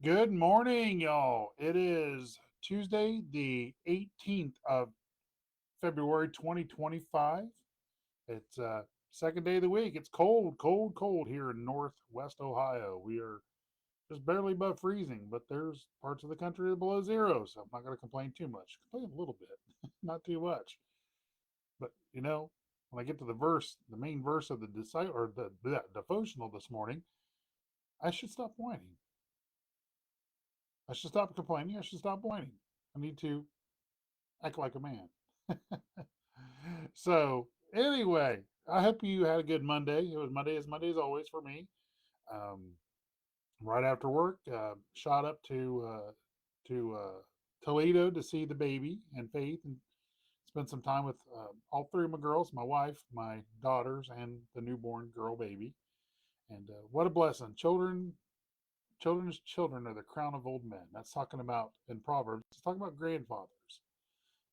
Good morning, y'all. It is Tuesday, the 18th of February, 2025. It's second day of the week. It's cold, cold, cold here in Northwest Ohio. We are just barely above freezing, but there's parts of the country that are below zero, so I'm not going to complain too much. Complain a little bit, not too much. But when I get to the main verse of the devotional this morning, I should stop whining. I should stop complaining. I should stop whining. I need to act like a man. So, anyway, I hope you had a good Monday. It was Monday as always for me. Um, right after work, shot up to Toledo to see the baby and Faith, and spend some time with all three of my girls, my wife, my daughters, and the newborn girl baby. And what a blessing! Children's children are the crown of old men. That's talking about in Proverbs. It's talking about grandfathers.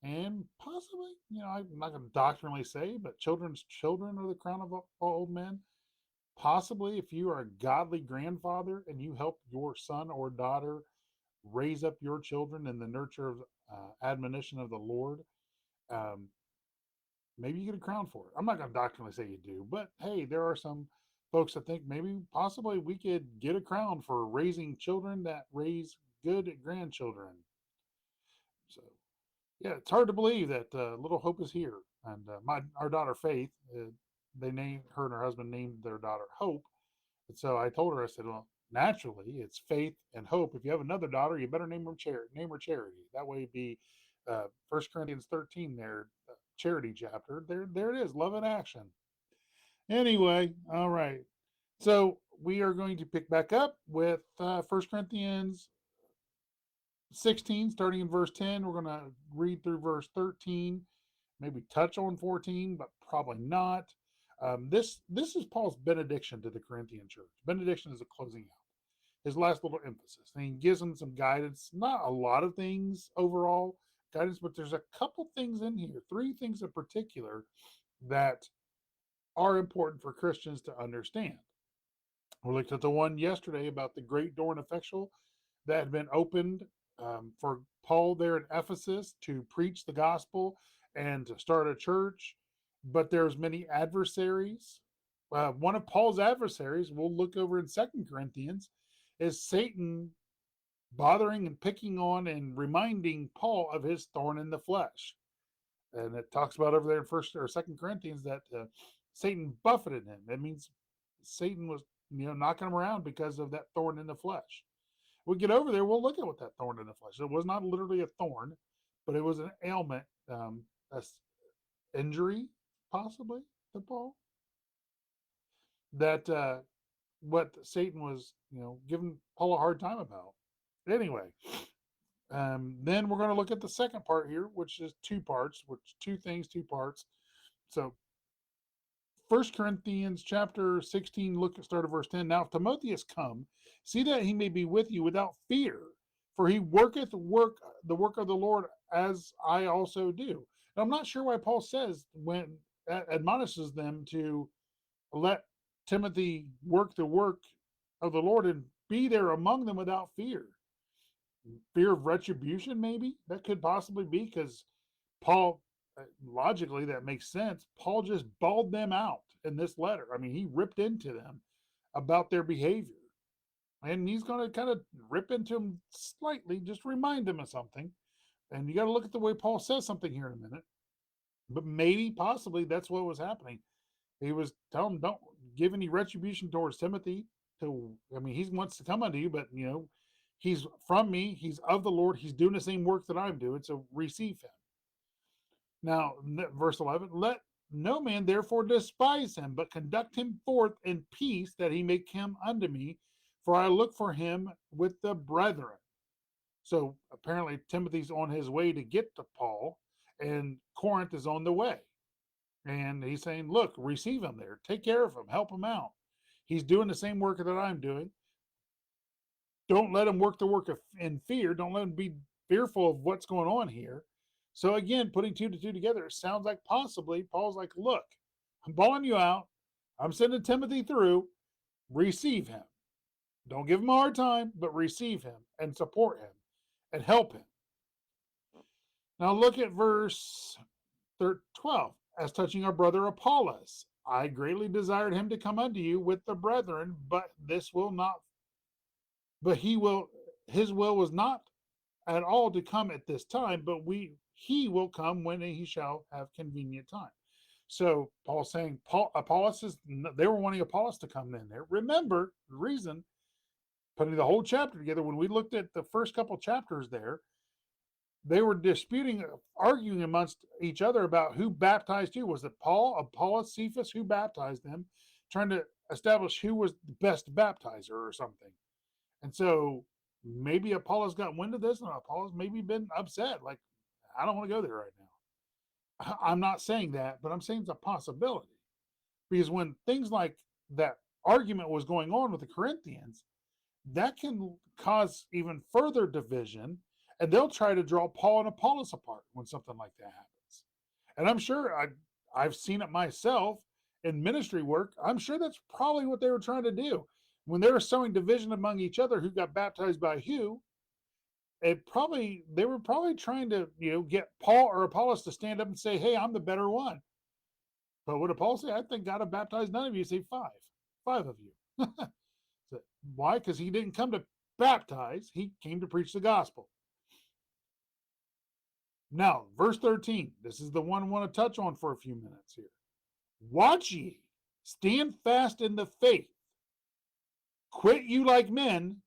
And possibly, I'm not going to doctrinally say, but children's children are the crown of old men. Possibly, if you are a godly grandfather and you help your son or daughter raise up your children in the nurture of admonition of the Lord, um, maybe you get a crown for it. I'm not going to doctrinally say you do, but hey, there are some folks that think maybe possibly we could get a crown for raising children that raise good grandchildren. So yeah, it's hard to believe that little Hope is here. And my our daughter Faith, they named her and her husband named their daughter Hope. And so I told her, I said, well, naturally it's Faith and Hope. If you have another daughter, you better name her Charity. That way, it'd be 1 Corinthians 13 there, charity chapter. There it is, love in action. Anyway, all right. So we are going to pick back up with 1 Corinthians 16, starting in verse 10. We're going to read through verse 13, maybe touch on 14, but probably not. This is Paul's benediction to the Corinthian church. Benediction is a closing out, his last little emphasis. And he gives them some guidance, not a lot of things overall guidance, but there's a couple things in here, three things in particular that are important for Christians to understand. We looked at the one yesterday about the great door and effectual that had been opened for Paul there in Ephesus to preach the gospel and to start a church. But there's many adversaries. One of Paul's adversaries, we'll look over in 2 Corinthians, is Satan bothering and picking on and reminding Paul of his thorn in the flesh. And it talks about over there in 1 or 2 Corinthians that Satan buffeted him. That means Satan was knocking him around because of that thorn in the flesh. We get over there, we'll look at what that thorn in the flesh. It was not literally a thorn, but it was an ailment, a injury, possibly to Paul. That what Satan was, giving Paul a hard time about. Anyway, then we're going to look at the second part here, which is two parts, which two things, two parts. So 1 Corinthians chapter 16, look at start of verse 10. Now if Timotheus come, see that he may be with you without fear, for he worketh the work of the Lord as I also do. And I'm not sure why Paul says when admonishes them to let Timothy work the work of the Lord and be there among them without fear. Fear of retribution, maybe that could possibly be because Paul, logically, that makes sense. Paul just bawled them out in this letter. I mean, he ripped into them about their behavior. And he's going to kind of rip into them slightly, just remind them of something. And you got to look at the way Paul says something here in a minute. But maybe, possibly, that's what was happening. He was telling them, don't give any retribution towards Timothy. He wants to come unto you, but, he's from me. He's of the Lord. He's doing the same work that I'm doing. So receive him. Now, verse 11, let no man therefore despise him, but conduct him forth in peace, that he may come unto me, for I look for him with the brethren. So apparently Timothy's on his way to get to Paul, and Corinth is on the way. And he's saying, look, receive him there. Take care of him. Help him out. He's doing the same work that I'm doing. Don't let him work the work in fear. Don't let him be fearful of what's going on here. So again, putting two to two together, it sounds like possibly Paul's like, look, I'm bawling you out. I'm sending Timothy through. Receive him. Don't give him a hard time, but receive him and support him and help him. Now look at verse 12. As touching our brother Apollos, I greatly desired him to come unto you with the brethren, but this will not, but his will was not at all to come at this time, but he will come when he shall have convenient time. So Paul's saying Apollos is, they were wanting Apollos to come in there. Remember the reason, putting the whole chapter together, when we looked at the first couple chapters there, they were disputing, arguing amongst each other about who baptized who. Was it Paul, Apollos, Cephas? Who baptized them? Trying to establish who was the best baptizer or something. And so maybe Apollos got wind of this, and Apollos maybe been upset. Like, I don't want to go there right now. I'm not saying that, but I'm saying it's a possibility. Because when things like that argument was going on with the Corinthians, that can cause even further division, and they'll try to draw Paul and Apollos apart when something like that happens. And I'm sure I've seen it myself in ministry work. I'm sure that's probably what they were trying to do. When they were sowing division among each other, who got baptized by who, they were probably trying to, get Paul or Apollos to stand up and say, "Hey, I'm the better one." But what did Paul say? I think God have baptized none of you, say five of you. So, why? Because he didn't come to baptize, he came to preach the gospel. Now, verse 13, this is the one I want to touch on for a few minutes here. Watch ye, stand fast in the faith, quit you like men,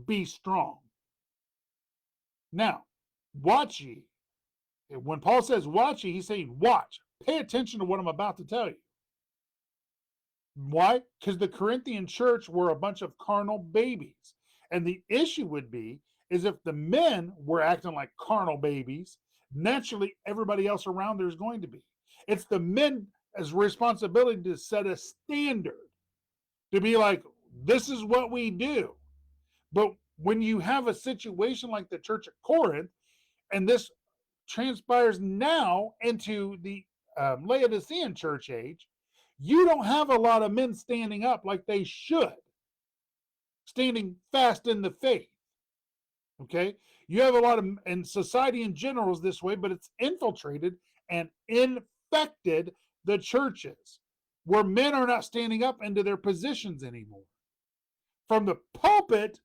be strong. Now, watch ye. When Paul says watch ye, he's saying watch. Pay attention to what I'm about to tell you. Why? Because the Corinthian church were a bunch of carnal babies. And the issue would be is if the men were acting like carnal babies, naturally everybody else around there is going to be. It's the men's responsibility to set a standard, to be like, this is what we do. But when you have a situation like the church at Corinth, and this transpires now into the Laodicean church age, you don't have a lot of men standing up like they should, standing fast in the faith. Okay, you have a lot of, and society in general is this way, but it's infiltrated and infected the churches, where men are not standing up into their positions anymore. From the pulpit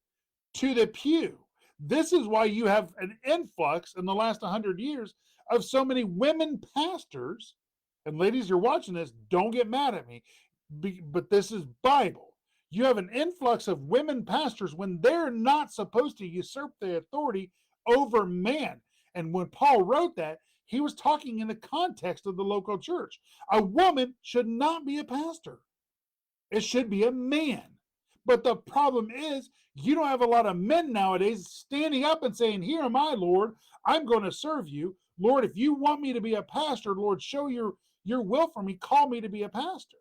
to the pew. This is why you have an influx in the last 100 years of so many women pastors. And ladies, you're watching this, don't get mad at me, but this is Bible. You have an influx of women pastors when they're not supposed to usurp the authority over man. And when Paul wrote that, he was talking in the context of the local church. A woman should not be a pastor. It should be a man. But the problem is, you don't have a lot of men nowadays standing up and saying, "Here am I, Lord. I'm going to serve you. Lord, if you want me to be a pastor, Lord, show your will for me. Call me to be a pastor."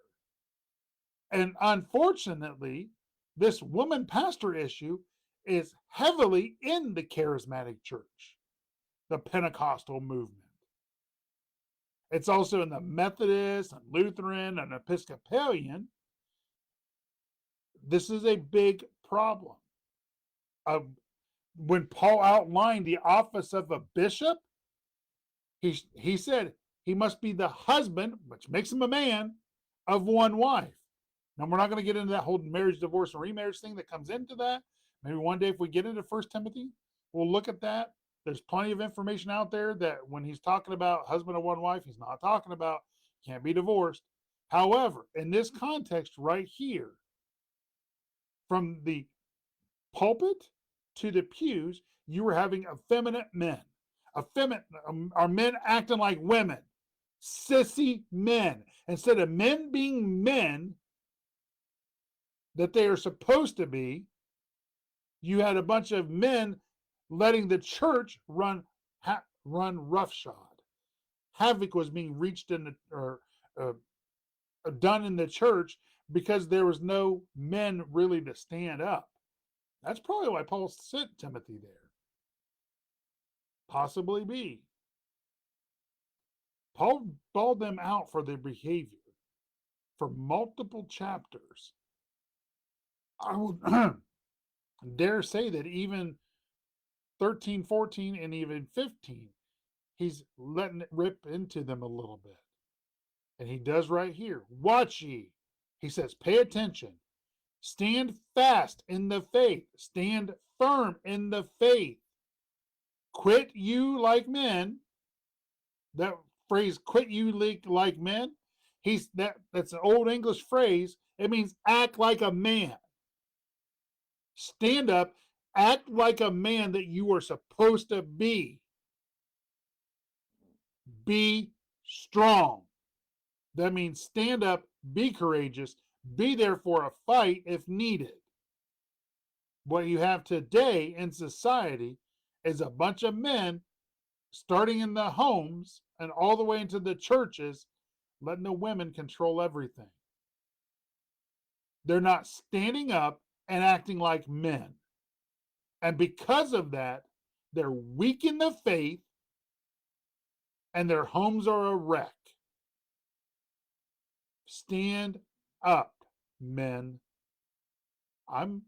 And unfortunately, this woman pastor issue is heavily in the charismatic church, the Pentecostal movement. It's also in the Methodist and Lutheran and Episcopalian. This is a big problem. When Paul outlined the office of a bishop, he said he must be the husband, which makes him a man, of one wife. Now, we're not going to get into that whole marriage, divorce, and remarriage thing that comes into that. Maybe one day if we get into 1 Timothy, we'll look at that. There's plenty of information out there that when he's talking about husband of one wife, he's not talking about can't be divorced. However, in this context right here, from the pulpit to the pews, you were having effeminate men. Effeminate are men acting like women, sissy men. Instead of men being men that they are supposed to be, you had a bunch of men letting the church run roughshod. Havoc was being reached in done in the church because there was no men really to stand up. That's probably why Paul sent Timothy there. Possibly be. Paul bawled them out for their behavior for multiple chapters. I will dare say that even 13, 14, and even 15, he's letting it rip into them a little bit. And he does right here. Watch ye. He says, pay attention. Stand fast in the faith. Stand firm in the faith. Quit you like men. That phrase, quit you like men, that's an old English phrase. It means act like a man. Stand up, act like a man that you are supposed to be. Be strong. That means stand up, be courageous, be there for a fight if needed. What you have today in society is a bunch of men starting in the homes and all the way into the churches, letting the women control everything. They're not standing up and acting like men. And because of that, they're weak in the faith and their homes are a wreck. Stand up, men. I'm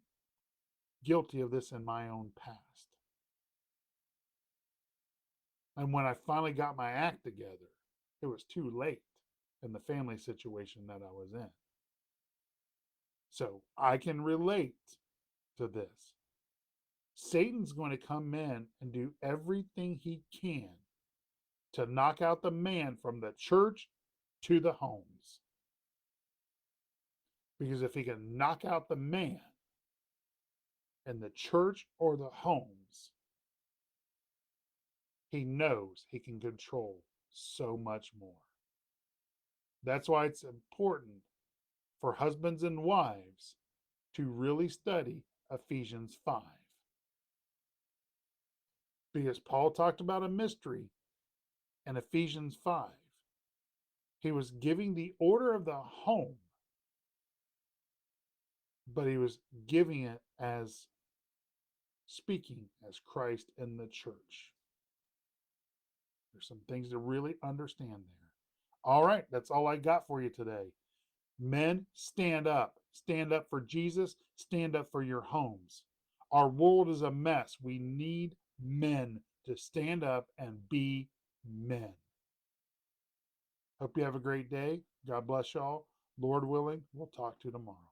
guilty of this in my own past. And when I finally got my act together, it was too late in the family situation that I was in. So I can relate to this. Satan's going to come in and do everything he can to knock out the man from the church to the homes. Because if he can knock out the man in the church or the homes, he knows he can control so much more. That's why it's important for husbands and wives to really study Ephesians 5. Because Paul talked about a mystery in Ephesians 5. He was giving the order of the home, but he was giving it as speaking as Christ in the church. There's some things to really understand there. All right, that's all I got for you today. Men, stand up. Stand up for Jesus. Stand up for your homes. Our world is a mess. We need men to stand up and be men. Hope you have a great day. God bless y'all. Lord willing, we'll talk to you tomorrow.